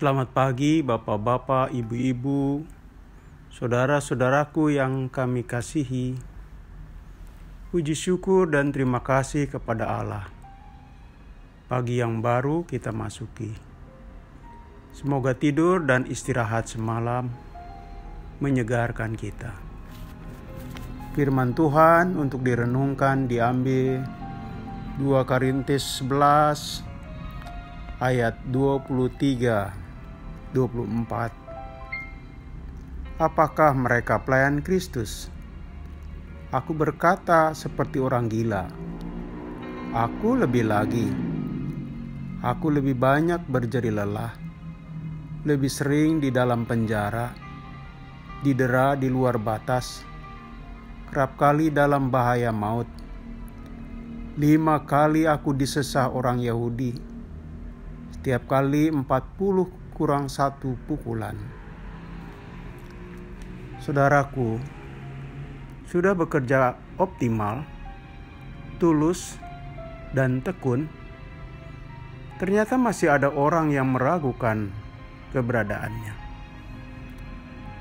Selamat pagi Bapak-bapak, Ibu-ibu, saudara-saudaraku yang kami kasihi. Puji syukur dan terima kasih kepada Allah. Pagi yang baru kita masuki. Semoga tidur dan istirahat semalam menyegarkan kita. Firman Tuhan untuk direnungkan diambil 2 Korintus 11 ayat 23-24. Apakah mereka pelayan Kristus? Aku berkata seperti orang gila. Aku lebih lagi. Aku lebih banyak berjeri lelah, lebih sering di dalam penjara, didera di luar batas, kerap kali dalam bahaya maut. 5 kali aku disesah orang Yahudi, setiap kali 40 kurang 1 pukulan. Saudaraku, sudah bekerja optimal, tulus, dan tekun, ternyata masih ada orang yang meragukan keberadaannya.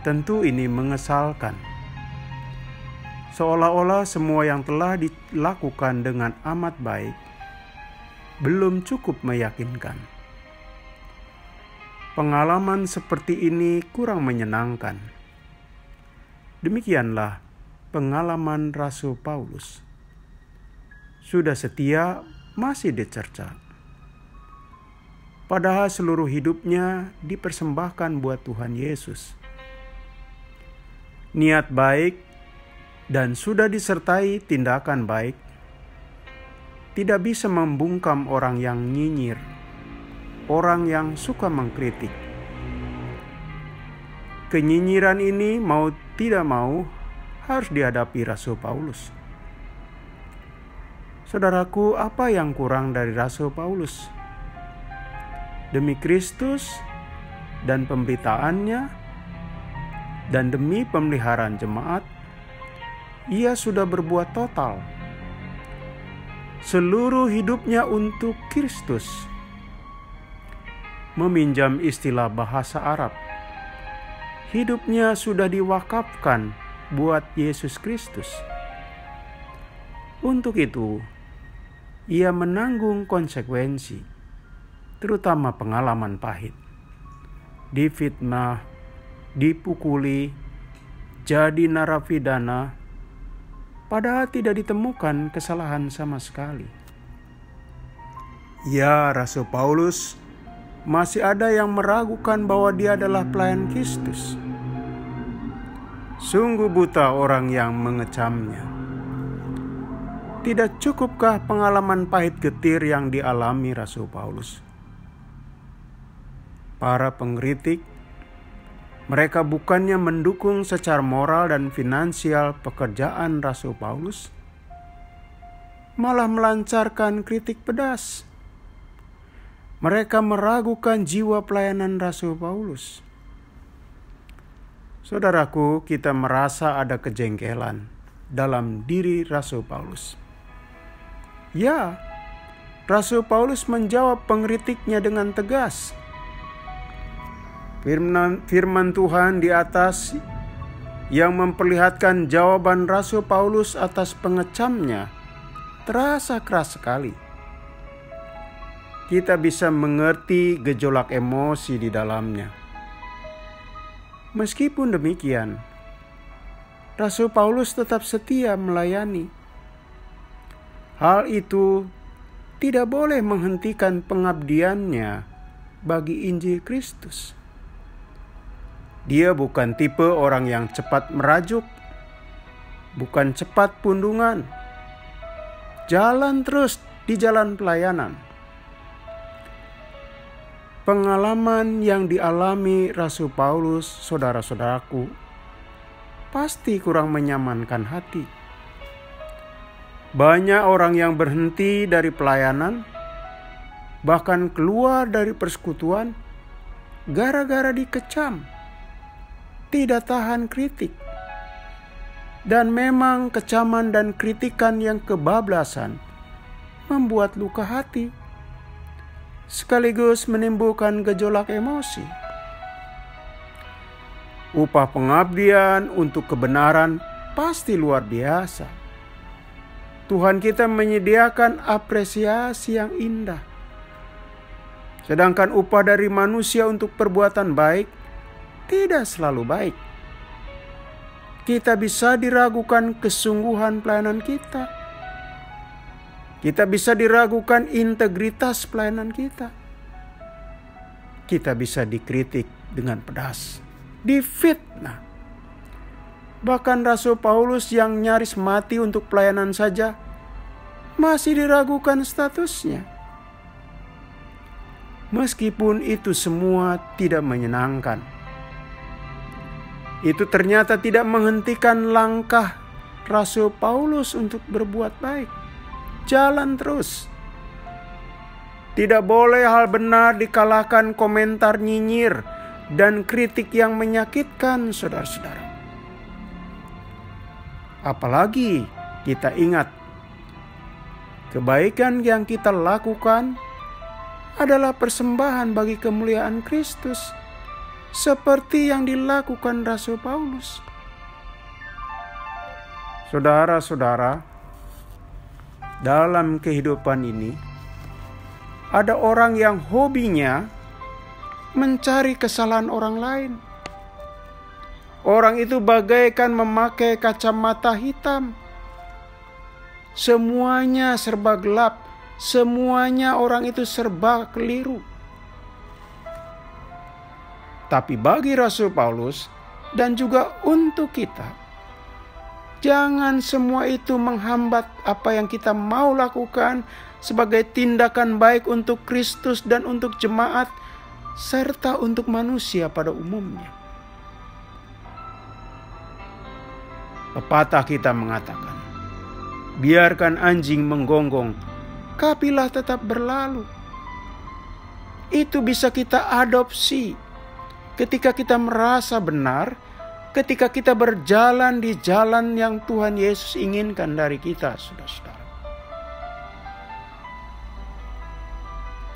Tentu ini mengesalkan. Seolah-olah semua yang telah dilakukan dengan amat baik belum cukup meyakinkan. Pengalaman seperti ini kurang menyenangkan. Demikianlah pengalaman Rasul Paulus. Sudah setia, masih dicerca. Padahal seluruh hidupnya dipersembahkan buat Tuhan Yesus. Niat baik dan sudah disertai tindakan baik tidak bisa membungkam orang yang nyinyir, orang yang suka mengkritik. Kenyinyiran ini mau tidak mau harus dihadapi Rasul Paulus. Saudaraku, apa yang kurang dari Rasul Paulus? Demi Kristus dan pemberitaannya dan demi pemeliharaan jemaat, ia sudah berbuat total. Seluruh hidupnya untuk Kristus. Meminjam istilah bahasa Arab, hidupnya sudah diwakafkan buat Yesus Kristus. Untuk itu, ia menanggung konsekuensi, terutama pengalaman pahit. Difitnah, dipukuli, jadi narapidana, padahal tidak ditemukan kesalahan sama sekali. Ya, Rasul Paulus masih ada yang meragukan bahwa dia adalah pelayan Kristus. Sungguh buta orang yang mengecamnya. Tidak cukupkah pengalaman pahit getir yang dialami Rasul Paulus? Para pengkritik, mereka bukannya mendukung secara moral dan finansial pekerjaan Rasul Paulus, malah melancarkan kritik pedas. Mereka meragukan jiwa pelayanan Rasul Paulus. Saudaraku, kita merasa ada kejengkelan dalam diri Rasul Paulus. Ya, Rasul Paulus menjawab pengkritiknya dengan tegas. Firman Tuhan di atas yang memperlihatkan jawaban Rasul Paulus atas pengecamnya terasa keras sekali. Kita bisa mengerti gejolak emosi di dalamnya. Meskipun demikian, Rasul Paulus tetap setia melayani. Hal itu tidak boleh menghentikan pengabdiannya bagi Injil Kristus. Dia bukan tipe orang yang cepat merajuk, bukan cepat pundungan. Jalan terus di jalan pelayanan. Pengalaman yang dialami Rasul Paulus, saudara-saudaraku, pasti kurang menyamankan hati. Banyak orang yang berhenti dari pelayanan, bahkan keluar dari persekutuan, gara-gara dikecam. Tidak tahan kritik. Dan memang kecaman dan kritikan yang kebablasan membuat luka hati. sekaligus menimbulkan gejolak emosi. Upah pengabdian untuk kebenaran pasti luar biasa. Tuhan kita menyediakan apresiasi yang indah. Sedangkan upah dari manusia untuk perbuatan baik tidak selalu baik. Kita bisa diragukan kesungguhan pelayanan kita. Kita bisa diragukan integritas pelayanan kita. Kita bisa dikritik dengan pedas, difitnah. Bahkan Rasul Paulus yang nyaris mati untuk pelayanan saja masih diragukan statusnya. Meskipun itu semua tidak menyenangkan, itu ternyata tidak menghentikan langkah Rasul Paulus untuk berbuat baik. Jalan terus. Tidak boleh hal benar dikalahkan komentar nyinyir dan kritik yang menyakitkan, saudara-saudara. Apalagi kita ingat, kebaikan yang kita lakukan adalah persembahan bagi kemuliaan Kristus, seperti yang dilakukan Rasul Paulus. Saudara-saudara, dalam kehidupan ini ada orang yang hobinya mencari kesalahan orang lain. Orang itu bagaikan memakai kacamata hitam. Semuanya serba gelap. Semuanya orang itu serba keliru. Tapi bagi Rasul Paulus dan juga untuk kita, jangan semua itu menghambat apa yang kita mau lakukan sebagai tindakan baik untuk Kristus dan untuk jemaat, serta untuk manusia pada umumnya. Pepatah kita mengatakan, biarkan anjing menggonggong, kapilah tetap berlalu. Itu bisa kita adopsi ketika kita merasa benar, ketika kita berjalan di jalan yang Tuhan Yesus inginkan dari kita, saudara-saudara.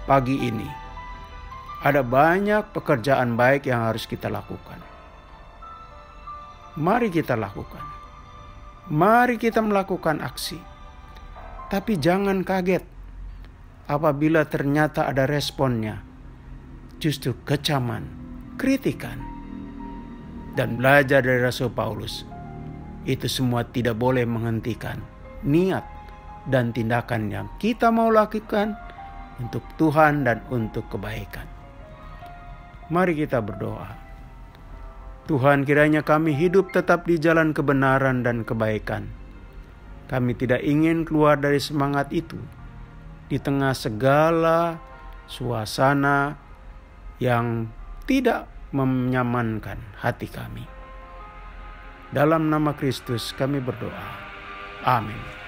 Pagi ini, ada banyak pekerjaan baik yang harus kita lakukan. Mari kita lakukan. Mari kita melakukan aksi. Tapi jangan kaget apabila ternyata ada responnya, justru kecaman, kritikan. Dan belajar dari Rasul Paulus, itu semua tidak boleh menghentikan niat dan tindakan yang kita mau lakukan untuk Tuhan dan untuk kebaikan. Mari kita berdoa. Tuhan, kiranya kami hidup tetap di jalan kebenaran dan kebaikan. Kami tidak ingin keluar dari semangat itu di tengah segala suasana yang tidak menyamankan hati kami. Dalam nama Kristus kami berdoa. Amin.